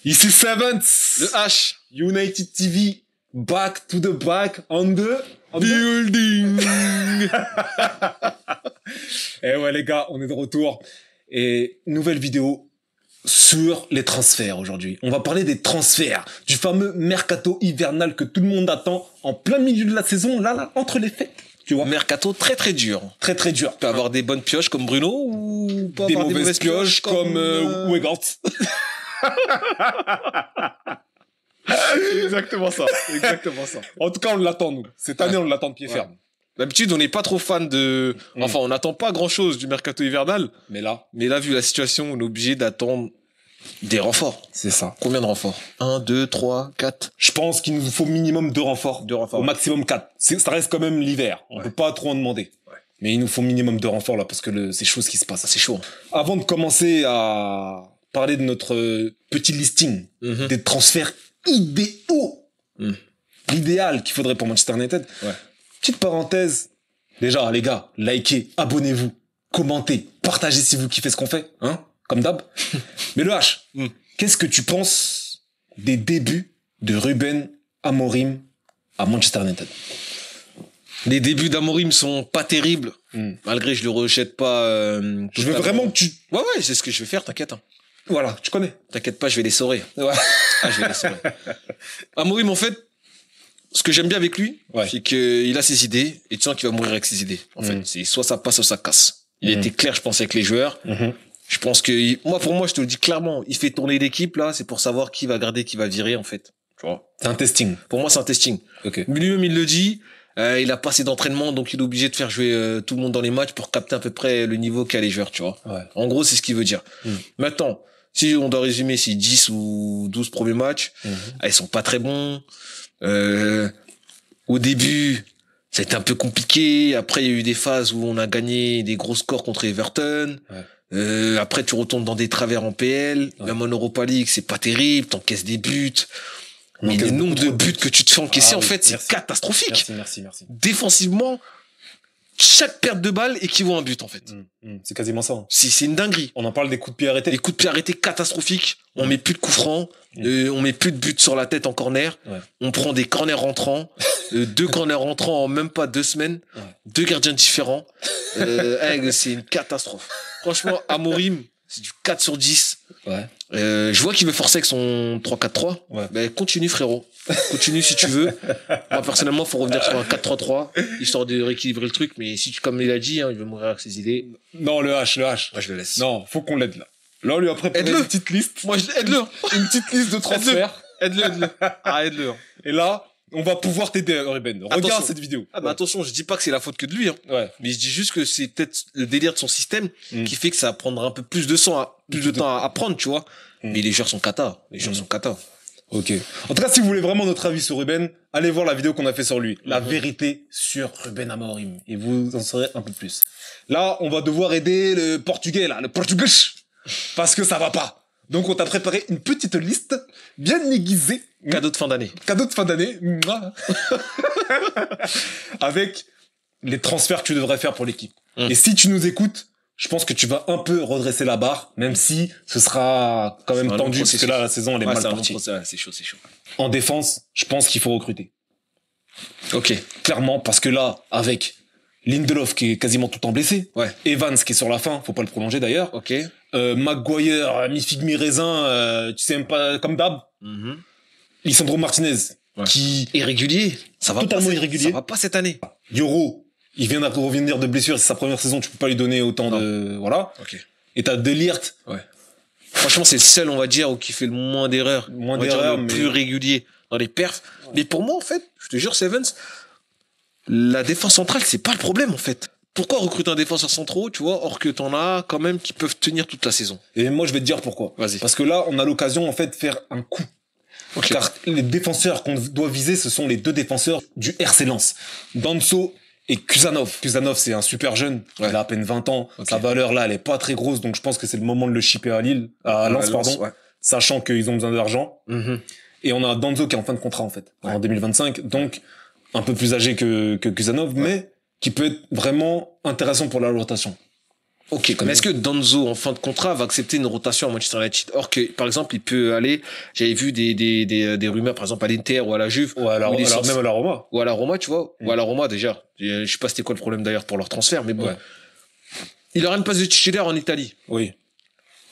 Ici Sevens, Le H. United TV, back to the back on the Building. Eh ouais les gars, on est de retour et nouvelle vidéo sur les transferts aujourd'hui. On va parler des transferts, du fameux mercato hivernal que tout le monde attend en plein milieu de la saison, là, entre les fêtes. Tu vois, Mercato très dur. très très dur. Tu peux avoir des bonnes pioches comme Bruno ou pas Des avoir mauvaises pioches comme Weghorst. Exactement ça, exactement ça. En tout cas, on l'attend nous. Cette année, on l'attend de pied ferme. D'habitude, on n'est pas trop fan de... Enfin, on n'attend pas grand-chose du mercato hivernal. Mais là, Vu la situation, on est obligé d'attendre des renforts. c'est ça. Combien de renforts 1, 2, 3, 4. Je pense qu'il nous faut minimum 2 renforts. 2 renforts. Au maximum 4. Ça reste quand même l'hiver. On peut pas trop en demander. Ouais. Mais il nous faut minimum 2 renforts là parce que c'est chaud ce qui se passe. C'est chaud. Avant de commencer à parler de notre petit listing des transferts idéaux, l'idéal qu'il faudrait pour Manchester United. Ouais. Petite parenthèse. Déjà, les gars, likez, abonnez-vous, commentez, partagez si vous kiffez ce qu'on fait, hein, comme d'hab. Mais le H, qu'est-ce que tu penses des débuts de Ruben Amorim à Manchester United? Les débuts d'Amorim sont pas terribles. Malgré je le rejette pas. Je veux vraiment que tu... Ouais, c'est ce que je vais faire, t'inquiète. Hein. Voilà, tu connais. T'inquiète pas, je vais les saurer. Ouais. Ah, je vais les saurer. Amorim, en fait, ce que j'aime bien avec lui, c'est qu'il a ses idées et tu sens qu'il va mourir avec ses idées. En fait, c'est soit ça passe, soit ça casse. Il était clair, je pense, avec les joueurs. Je pense que pour moi, je te le dis clairement, il fait tourner l'équipe là, c'est pour savoir qui va garder, qui va virer en fait. Tu vois. C'est un testing. Pour moi, c'est un testing. Ok. Lui-même, il le dit. Il a pas assez d'entraînement, donc il est obligé de faire jouer tout le monde dans les matchs pour capter à peu près le niveau qu'a les joueurs, tu vois. Ouais. En gros, c'est ce qu'il veut dire. Maintenant, si on doit résumer ces 10 ou 12 premiers matchs, ils sont pas très bons. Au début, ça a été un peu compliqué. Après, il y a eu des phases où on a gagné des gros scores contre Everton. Après, tu retombes dans des travers en PL. Même en Europa League, c'est pas terrible. T'encaisses des buts. Mais le nombre de buts que tu te fais encaisser, en fait, c'est catastrophique. Merci. Défensivement, chaque perte de balle équivaut à un but, en fait. C'est quasiment ça. C'est une dinguerie. On en parle des coups de pied arrêtés. Les coups de pied arrêtés catastrophiques. On met plus de coups francs. On met plus de buts sur la tête en corner. On prend des corners rentrants. 2 corners rentrants en même pas 2 semaines. 2 gardiens différents. C'est une catastrophe. Franchement, Amorim, c'est du 4 sur 10. Je vois qu'il veut forcer avec son 3-4-3. Ben, continue, frérot. Continue si tu veux. Moi, personnellement, faut revenir sur un 4-3-3, histoire de rééquilibrer le truc. Mais si comme il a dit, il veut mourir avec ses idées. Non, le H. Moi, je le laisse. Non, faut qu'on l'aide là. Là, on lui a préparé Aide-le. une petite liste. Moi, aide-le. Une petite liste de transferts. Aide-le. Ah, aide-le. Et là, on va pouvoir t'aider, Ruben. Regarde Attention. cette vidéo. Ah, bah, attention, je dis pas que c'est la faute que de lui, hein. Mais je dis juste que c'est peut-être le délire de son système qui fait que ça prendra un peu plus de temps à prendre, tu vois. Mais les joueurs sont cata. Ok. En tout cas, si vous voulez vraiment notre avis sur Ruben, allez voir la vidéo qu'on a fait sur lui. La vérité sur Ruben Amorim. Et vous en saurez un peu plus. Là, on va devoir aider le portugais, là, le portugais. Parce que ça va pas. Donc, on t'a préparé une petite liste bien aiguisée. Cadeau de fin d'année. Cadeau de fin d'année. Mouah. Avec les transferts que tu devrais faire pour l'équipe. Et si tu nous écoutes, je pense que tu vas un peu redresser la barre, même si ce sera quand même tendu, parce que là, la saison, elle est mal partie. C'est chaud. En défense, je pense qu'il faut recruter. Ok. Clairement, parce que là, avec Lindelof qui est quasiment tout le temps blessé, Evans qui est sur la fin, faut pas le prolonger d'ailleurs, Ok. Maguire, mi-figue, mi-raisin, tu sais même pas, comme d'hab, Lisandro Martinez, qui Irrégulier. Ça va totalement pas, irrégulier. Ça va pas cette année. Yoro, il vient de revenir de blessure, c'est sa première saison, tu peux pas lui donner autant de... Voilà. Et t'as Delirte. Franchement, c'est le seul, on va dire, qui fait le moins d'erreurs. Le plus régulier dans les perfs. Mais pour moi, en fait, je te jure, Sevens, la défense centrale, c'est pas le problème, en fait. Pourquoi recruter un défenseur central, tu vois, or que t'en as quand même qui peuvent tenir toute la saison? Et moi, je vais te dire pourquoi. Vas-y. Parce que là, on a l'occasion, en fait, de faire un coup. Car les défenseurs qu'on doit viser, ce sont les 2 défenseurs du RC Lens. Danso et Kusanov. Kusanov, c'est un super jeune. Il a à peine 20 ans. Sa valeur, là, elle est pas très grosse. Donc, je pense que c'est le moment de le shipper à Lens, pardon. Sachant qu'ils ont besoin d'argent. Et on a Danso qui est en fin de contrat, en fait. En 2025. Donc, un peu plus âgé que Kusanov, mais qui peut être vraiment intéressant pour la rotation. Ok, mais est-ce que Danzo, en fin de contrat, va accepter une rotation à Manchester United? Or que, par exemple, il peut aller, j'avais vu des rumeurs, par exemple, à l'Inter ou à la Juve. Ou même à la Roma. Ou à la Roma, tu vois. Ou à la Roma, déjà. Je sais pas c'était quoi le problème d'ailleurs pour leur transfert, mais bon. Ouais. Il aura une place de titulaire en Italie. Oui.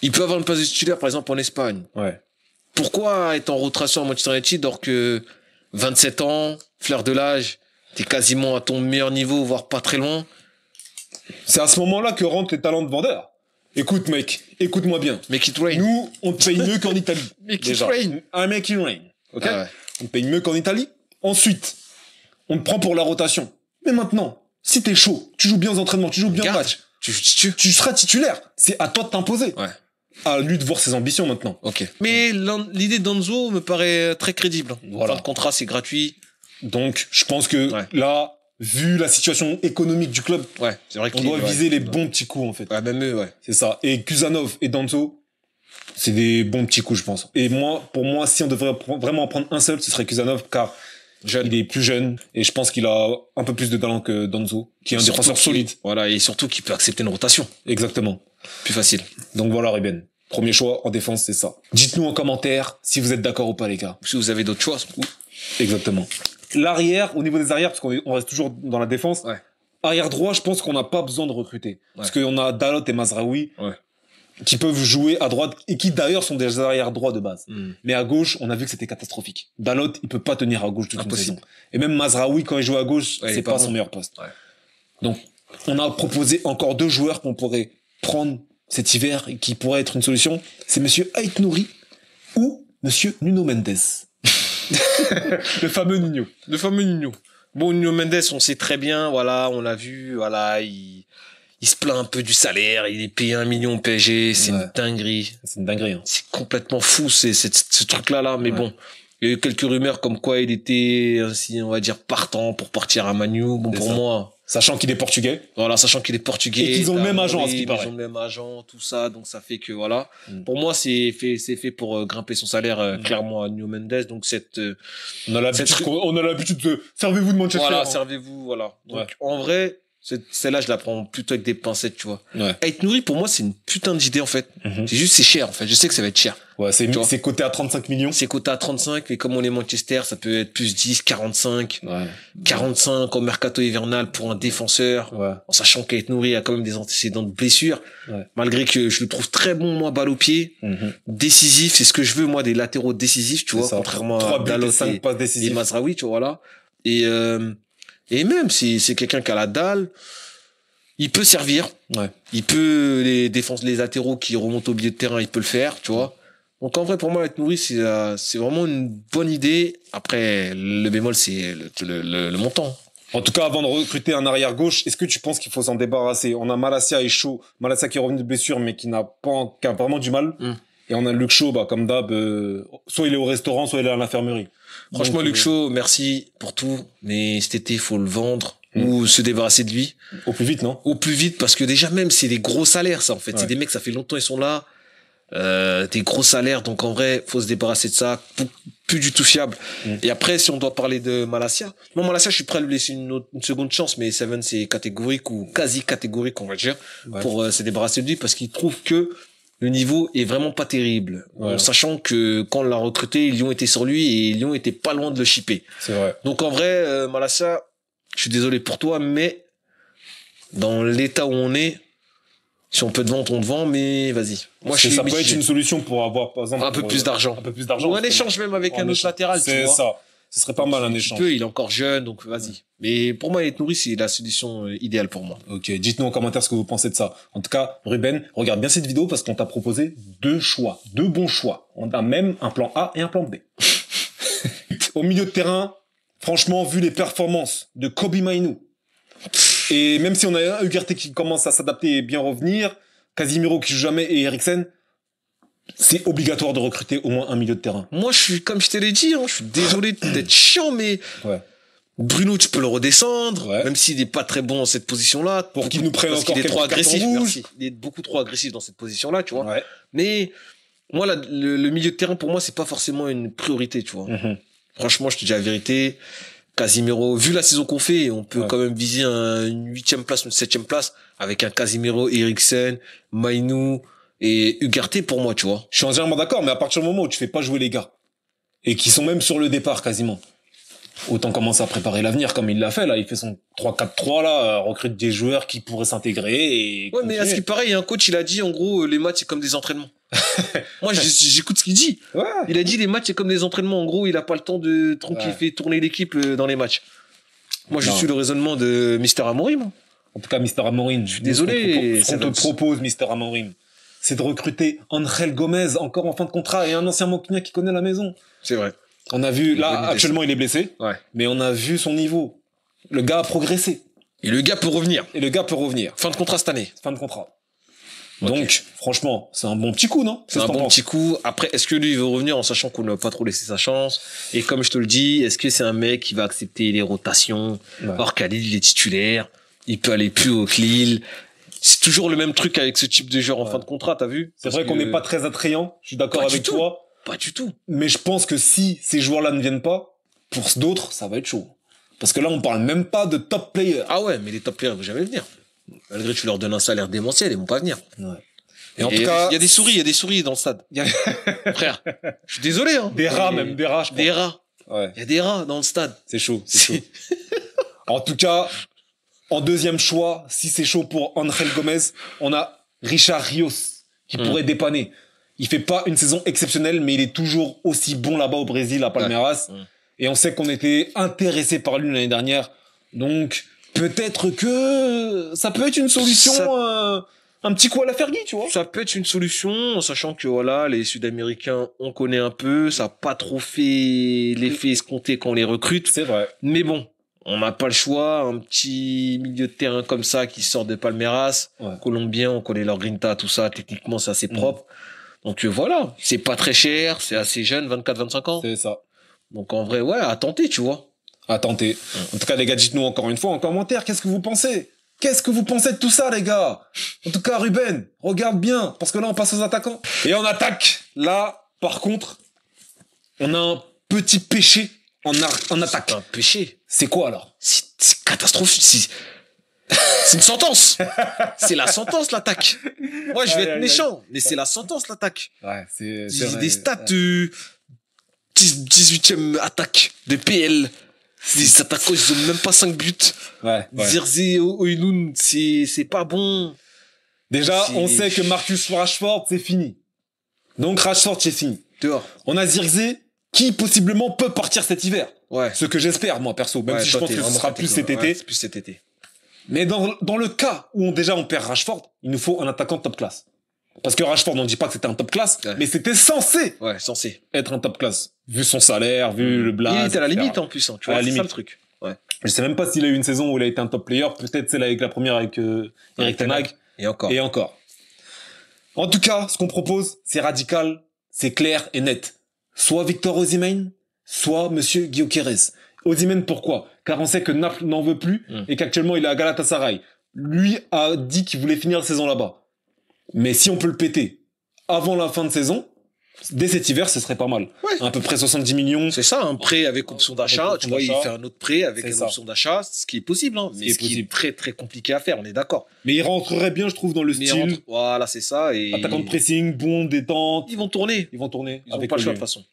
Il peut avoir une place de titulaire, par exemple, en Espagne. Ouais. Pourquoi être en rotation à Manchester United alors que 27 ans, fleur de l'âge, t'es quasiment à ton meilleur niveau, voire pas très loin? C'est à ce moment-là que rentrent les talents de vendeur. Écoute, mec, écoute-moi bien. Make it rain. Nous, on te paye mieux qu'en Italie. Make it rain. Un make it rain. Ok? Ah ouais. On te paye mieux qu'en Italie. Ensuite, on te prend pour la rotation. Mais maintenant, si t'es chaud, tu joues bien aux entraînements, tu joues bien au match, tu seras titulaire. C'est à toi de t'imposer. Ouais. À lui de voir ses ambitions maintenant. Ok. Mais l'idée d'Anzo me paraît très crédible. Voilà. Le contrat, c'est gratuit. Donc, je pense que là, vu la situation économique du club, c'est vrai on doit viser les bons petits coups, en fait. Ouais, même eux, C'est ça. Et Kusanov et Danzo, c'est des bons petits coups, je pense. Et pour moi, si on devrait vraiment en prendre un seul, ce serait Kusanov, car il est plus jeune, et je pense qu'il a un peu plus de talent que Danzo, qui est un défenseur solide. Voilà, et surtout qu'il peut accepter une rotation. Exactement. Plus facile. Donc voilà, Ruben. Premier choix en défense, c'est ça. Dites-nous en commentaire si vous êtes d'accord ou pas, les gars. Si vous avez d'autres choix. Exactement. L'arrière, au niveau des arrières, parce qu'on reste toujours dans la défense, arrière droit, je pense qu'on n'a pas besoin de recruter. Parce qu'on a Dalot et Mazraoui qui peuvent jouer à droite et qui d'ailleurs sont des arrières droits de base. Mais à gauche, on a vu que c'était catastrophique. Dalot, il peut pas tenir à gauche toute une saison. Et même Mazraoui, quand il joue à gauche, c'est pas son meilleur poste. Donc, on a proposé encore 2 joueurs qu'on pourrait prendre cet hiver et qui pourrait être une solution. C'est monsieur Ait Nouri ou monsieur Nuno Mendes. Le fameux Nuno. Bon, Nuno Mendes, on sait très bien, voilà, on l'a vu, voilà, il se plaint un peu du salaire, il est payé 1 million au PSG, c'est une dinguerie. C'est une dinguerie, hein. C'est complètement fou, ce truc-là, mais bon. Il y a eu quelques rumeurs comme quoi il était, ainsi, on va dire, partant pour partir à Manu. Bon, pour moi. Sachant qu'il est portugais. Voilà, sachant qu'il est portugais. Et qu'ils ont le même agent, à ce qui paraît. Ils ont le même agent, tout ça, donc ça fait que, voilà. Pour moi, c'est fait pour grimper son salaire, clairement, à Nuno Mendes, donc on a l'habitude de, servez-vous de Manchester. Voilà, servez-vous, voilà. Donc, en vrai, celle-là, je la prends plutôt avec des pincettes, tu vois. Ait Nouri, pour moi, c'est une putain d'idée, en fait. C'est juste, c'est cher, en fait. Je sais que ça va être cher. Ouais, c'est coté à 35 millions. C'est coté à 35, mais comme on est Manchester, ça peut être plus 10, 45, 45 au mercato hivernal pour un défenseur. En sachant qu'Ait Nouri a quand même des antécédents de blessures. Malgré que je le trouve très bon, moi, balle au pied. Décisif, c'est ce que je veux, moi, des latéraux décisifs, tu vois, contrairement à Dalot et Mazraoui, tu vois, voilà. Et même si c'est quelqu'un qui a la dalle, il peut servir. Il peut les latéraux qui remontent au milieu de terrain, il peut le faire, tu vois. Donc en vrai, pour moi, Ait Nouri, c'est vraiment une bonne idée. Après, le bémol, c'est le montant. En tout cas, avant de recruter un arrière gauche, est-ce que tu penses qu'il faut s'en débarrasser? On a Malacia et Shaw. Malacia qui est revenu de blessure, mais qui a vraiment du mal. Et on a Luke Shaw, comme d'hab, soit il est au restaurant, soit il est à l'infirmerie. Franchement, Luke Shaw, merci pour tout, mais cet été, il faut le vendre ou se débarrasser de lui. Au plus vite, non? Au plus vite, parce que déjà même, c'est des gros salaires, ça, en fait. C'est des mecs, ça fait longtemps, ils sont là. Des gros salaires, donc en vrai, faut se débarrasser de ça. Plus du tout fiable. Et après, si on doit parler de Malacia, moi, Malacia, je suis prêt à lui laisser une seconde chance, mais Seven, c'est catégorique ou quasi catégorique, on va dire, pour se débarrasser de lui, parce qu'il trouve que le niveau est vraiment pas terrible. Sachant que quand on l'a recruté, Lyon était sur lui et Lyon était pas loin de le shipper. C'est vrai. Donc en vrai, Malacia, je suis désolé pour toi, mais dans l'état où on est, si on peut te vendre, on te vend, mais vas-y. Moi, ça peut être une solution pour avoir, par exemple, un peu plus d'argent. Ou un échange même avec un autre latéral, tu vois. C'est ça. Ce serait pas mal un échange. Il est encore jeune, donc vas-y. Mais pour moi, Ait Nouri, c'est la solution idéale pour moi. Ok, dites-nous en commentaire ce que vous pensez de ça. En tout cas, Ruben, regarde bien cette vidéo parce qu'on t'a proposé 2 bons choix. On a même un plan A et un plan B. Au milieu de terrain, franchement, vu les performances de Kobe Mainoo, et même si on a Ugarte qui commence à s'adapter et bien revenir, Casemiro qui joue jamais et Eriksen, c'est obligatoire de recruter au moins un milieu de terrain. Moi, comme je te l'ai dit, je suis désolé d'être chiant, mais Bruno, tu peux le redescendre, même s'il n'est pas très bon dans cette position-là. Pour qu'il nous prenne encore qu'il est trop agressif. Merci. Il est beaucoup trop agressif dans cette position-là, tu vois. Mais moi, le milieu de terrain, pour moi, c'est pas forcément une priorité, tu vois. Franchement, je te dis la vérité. Casemiro, vu la saison qu'on fait, on peut quand même viser une 8e place, une 7e place avec un Casemiro, Eriksen, Mainou et Ugarte pour moi, tu vois. Je suis entièrement d'accord, mais à partir du moment où tu fais pas jouer les gars et qui sont même sur le départ quasiment, autant commencer à préparer l'avenir comme il l'a fait là. Il fait son 3-4-3 là, recrute des joueurs qui pourraient s'intégrer et. Ouais, mais à ce qui paraît, il y a un coach, il a dit en gros les matchs c'est comme des entraînements. Moi, j'écoute ce qu'il dit. Ouais. Il a dit les matchs c'est comme des entraînements. En gros, il a pas le temps de tranquille fait tourner l'équipe dans les matchs. Moi, je suis le raisonnement de Mister Amorim. En tout cas, Mister Amorim. Je suis désolé. Ce qu'on te propose, Mister Amorim, c'est de recruter Angel Gomez encore en fin de contrat et un ancien Moncunien qui connaît la maison. C'est vrai. On a vu, là, actuellement, il est blessé. Ouais. Mais on a vu son niveau. Le gars a progressé. Et le gars peut revenir. Fin de contrat cette année. Fin de contrat. Donc, franchement, c'est un bon petit coup, non? C'est un bon petit coup. Après, est-ce que lui, il veut revenir en sachant qu'on n'a pas trop laissé sa chance? Et comme je te le dis, est-ce que c'est un mec qui va accepter les rotations? Or, Khalil, il est titulaire. Il peut aller plus haut que Lille. C'est toujours le même truc avec ce type de joueur en fin de contrat, t'as vu? C'est vrai qu'on n'est pas très attrayant. Je suis d'accord avec toi. Pas du tout. Mais je pense que si ces joueurs-là ne viennent pas, pour d'autres, ça va être chaud. Parce que là, on parle même pas de top players. Ah ouais, mais les top players, ils vont jamais venir. Malgré que tu leur donnes un salaire démentiel, ils vont pas venir. Ouais. Et en tout cas, il y a des souris dans le stade. Frère, je suis désolé, hein. Des rats, même, des rats, je crois. Des rats. Ouais. Il y a des rats dans le stade. C'est chaud. En tout cas, en deuxième choix, si c'est chaud pour Angel Gomez, on a Richard Rios, qui pourrait dépanner. Il fait pas une saison exceptionnelle, mais il est toujours aussi bon là-bas au Brésil, à Palmeiras. Et on sait qu'on était intéressé par lui l'année dernière. Donc, peut-être que ça peut être une solution, un petit coup à la Fergie, tu vois. Ça peut être une solution, en sachant que voilà, les Sud-Américains, on connaît un peu, ça n'a pas trop fait l'effet escompté quand on les recrute. C'est vrai. Mais bon, on n'a pas le choix. Un petit milieu de terrain comme ça qui sort de Palmeiras, colombien, on connaît leur grinta, tout ça. Techniquement, c'est assez propre. Donc voilà, c'est pas très cher, c'est assez jeune, 24-25 ans. C'est ça. Donc en vrai, ouais, à tenter, tu vois. À tenter. En tout cas, les gars, dites-nous encore une fois en commentaire, qu'est-ce que vous pensez? Qu'est-ce que vous pensez de tout ça, les gars? En tout cas, Ruben, regarde bien, parce que là, on passe aux attaquants. Et on attaque. Là, par contre, on a un petit péché en attaque. Un péché? C'est quoi, alors? C'est catastrophique. C'est une sentence. C'est la sentence, l'attaque. Moi, je vais être méchant, mais c'est la sentence, l'attaque. Ouais, c'est des stats 18e attaque de PL. Les attaquants, ils ont même pas 5 buts. Zirze, Oilun, c'est pas bon. Déjà, on sait que Marcus Rashford, c'est fini. Donc, Rashford, c'est fini. Dehors. On a Zirze, qui possiblement peut partir cet hiver. Ouais. Ce que j'espère, moi, perso. Même si je pense que ce sera plus cet été. Plus cet été. Mais dans le cas où on perd Rashford, il nous faut un attaquant de top classe. Parce que Rashford, on ne dit pas que c'était un top classe, mais c'était censé être un top classe. Vu son salaire, vu le blaze. Il était à la limite en plus, hein, tu vois, c'est ça le truc. Ouais. Je sais même pas s'il a eu une saison où il a été un top player, peut-être celle avec la première avec Erik ten Hag. Et encore. En tout cas, ce qu'on propose, c'est radical, c'est clair et net. Soit Victor Osimhen, soit Monsieur Gyökeres. Osimhen, pourquoi? Car on sait que Naples n'en veut plus et qu'actuellement il est à Galatasaray. Lui a dit qu'il voulait finir la saison là-bas. Mais si on peut le péter avant la fin de saison, dès cet hiver, ce serait pas mal. Ouais. À peu près 70 millions. C'est ça, un prêt avec option d'achat. Tu vois, il fait un autre prêt avec une option d'achat, ce qui est possible, hein. Mais ce qui est très, très compliqué à faire, on est d'accord. Mais il rentrerait bien, je trouve, dans le style. Voilà, c'est ça. Et attaquant de pressing, bon, détente. Ils vont tourner. Ils vont pas le choix de toute façon.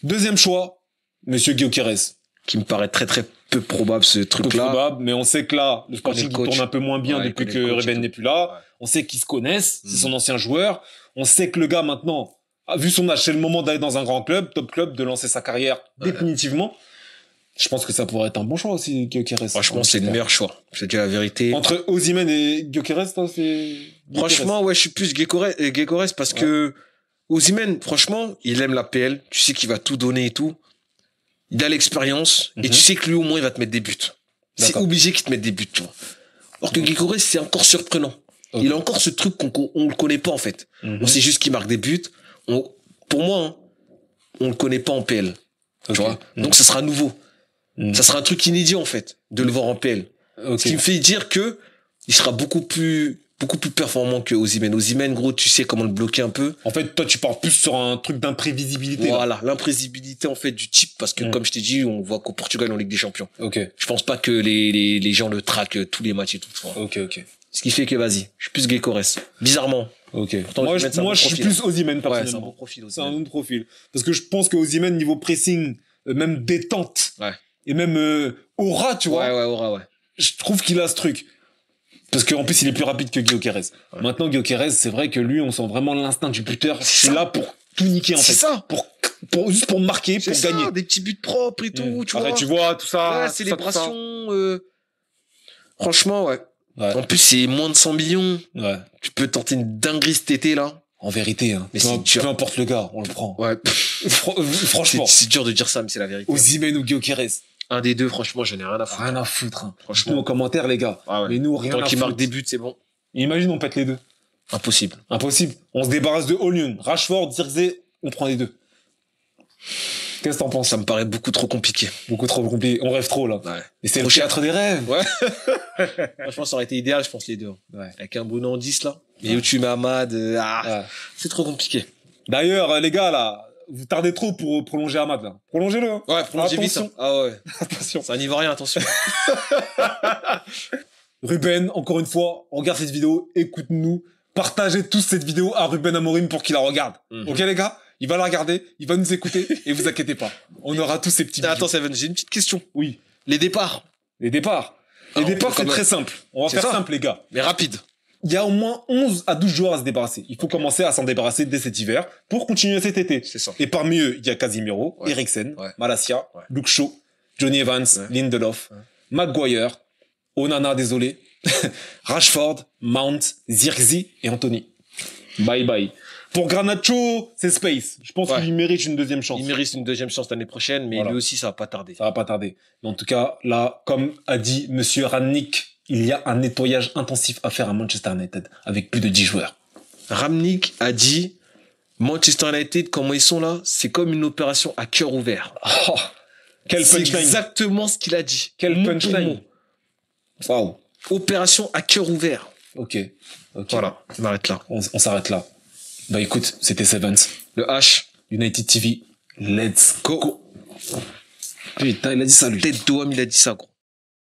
Deuxième choix, Monsieur Gyökeres. Qui me paraît très, très peu probable, ce truc-là. Peu probable, mais on sait que là, le coaching tourne un peu moins bien depuis que Ruben n'est plus là. Ouais. On sait qu'ils se connaissent, c'est son ancien joueur. On sait que le gars, maintenant, a vu son âge, c'est le moment d'aller dans un grand club, top club, de lancer sa carrière définitivement. Je pense que ça pourrait être un bon choix aussi, Gyökeres. Franchement, c'est le meilleur choix. Je te dis la vérité. Entre Osimhen et Gyökeres, toi, c'est... Franchement, ouais, je suis plus Gyökeres parce que Osimhen, franchement, il aime la PL. Tu sais qu'il va tout donner et tout. Il a l'expérience et tu sais que lui, au moins, il va te mettre des buts. C'est obligé qu'il te mette des buts, tu vois. Alors que Gyökeres, c'est encore surprenant. Il a encore ce truc on le connaît pas, en fait. On sait juste qu'il marque des buts. Pour moi, hein, on le connaît pas en PL. Tu vois. Donc, ça sera nouveau. Ça sera un truc inédit, en fait, de le voir en PL. Ce qui me fait dire que il sera beaucoup plus beaucoup plus performant que Osimhen. Osimhen, gros, tu sais comment le bloquer un peu. En fait, toi, tu pars plus sur un truc d'imprévisibilité. Voilà, l'imprévisibilité, en fait, du type, parce que, comme je t'ai dit, on voit qu'au Portugal, en Ligue des Champions. Ok. Je pense pas que les gens le traquent tous les matchs et tout. Ok. Ce qui fait que, vas-y, je suis plus Gyökeres. Bizarrement. Ok. Pourtant, moi, je suis plus Osimhen, personnellement. Ouais, c'est un bon profil, C'est un autre profil. Parce que je pense que Osimhen, niveau pressing, même détente, et même aura, tu vois. Ouais, aura, ouais. Je trouve qu'il a ce truc. Parce qu'en plus, il est plus rapide que Gyökeres. Ouais. Maintenant, Gyökeres, c'est vrai que lui, on sent vraiment l'instinct du buteur. C'est là pour tout niquer, en fait. C'est ça. Juste pour marquer, pour gagner. Des petits buts propres et tout, tu vois. Tu vois, tout ça. Ouais, célébration. Franchement, ouais. En plus, c'est moins de 100 millions. Ouais. Tu peux tenter une dinguerie cet été, là. En vérité, hein. Mais peu importe le gars, on le prend. Ouais. Franchement. C'est dur de dire ça, mais c'est la vérité. Osimhen ou Gyökeres. Un des deux, franchement, j'en ai rien à foutre. Rien à foutre, hein. Franchement. En commentaire, les gars. Ah ouais. Mais nous, rien à foutre. Tant qu'il marque des buts, c'est bon. Imagine, on pète les deux. Impossible. On se débarrasse de Olun, Rashford, Zirkzee, on prend les deux. Qu'est-ce que t'en penses? Ça me paraît beaucoup trop compliqué. Beaucoup trop compliqué. On rêve trop, là. Ouais. Et c'est le théâtre des rêves. Ouais. Franchement, ça aurait été idéal, je pense, les deux. Ouais. Avec un Bruno en 10, là. Et où tu mets Ahmad, c'est trop compliqué. D'ailleurs, les gars, là, vous tardez trop pour prolonger Ahmad, là. Prolongez-le, hein. Ouais, prolongez vite. Hein. Ah ouais. Attention. Ça n'y va rien, attention. Ruben, encore une fois, regarde cette vidéo, écoute-nous. Partagez tous cette vidéo à Ruben Amorim pour qu'il la regarde. Ok, les gars? Il va la regarder, il va nous écouter, et vous inquiétez pas. On aura tous ces petits Attends, Seven, j'ai une petite question. Oui. Les départs. Les départs, c'est très simple. On va faire simple, les gars. Mais rapide. Il y a au moins 11 à 12 joueurs à se débarrasser. Il faut commencer à s'en débarrasser dès cet hiver pour continuer cet été. C'est ça. Et parmi eux, il y a Casemiro, Eriksen, Malacia, Luke Shaw, Johnny Evans, Lindelof, Maguire, Onana, désolé, Rashford, Mount, Zirkzee et Anthony. Bye bye. Pour Garnacho, c'est Space. Je pense qu'il mérite une deuxième chance. Il mérite une deuxième chance l'année prochaine, mais lui aussi, ça va pas tarder. Ça va pas tarder. Mais en tout cas, là, comme a dit Monsieur Rangnick, il y a un nettoyage intensif à faire à Manchester United, avec plus de 10 joueurs. Rangnick a dit, Manchester United, comment ils sont là, c'est comme une opération à cœur ouvert. Oh, quel punchline. C'est exactement ce qu'il a dit. Quel punchline. Waouh. Opération à cœur ouvert. Ok. Voilà, on arrête là. On s'arrête là. Bah écoute, c'était Sevens. Le H. United TV. Let's go. Putain, il a dit ça, lui. Tête d'homme, il a dit ça, gros.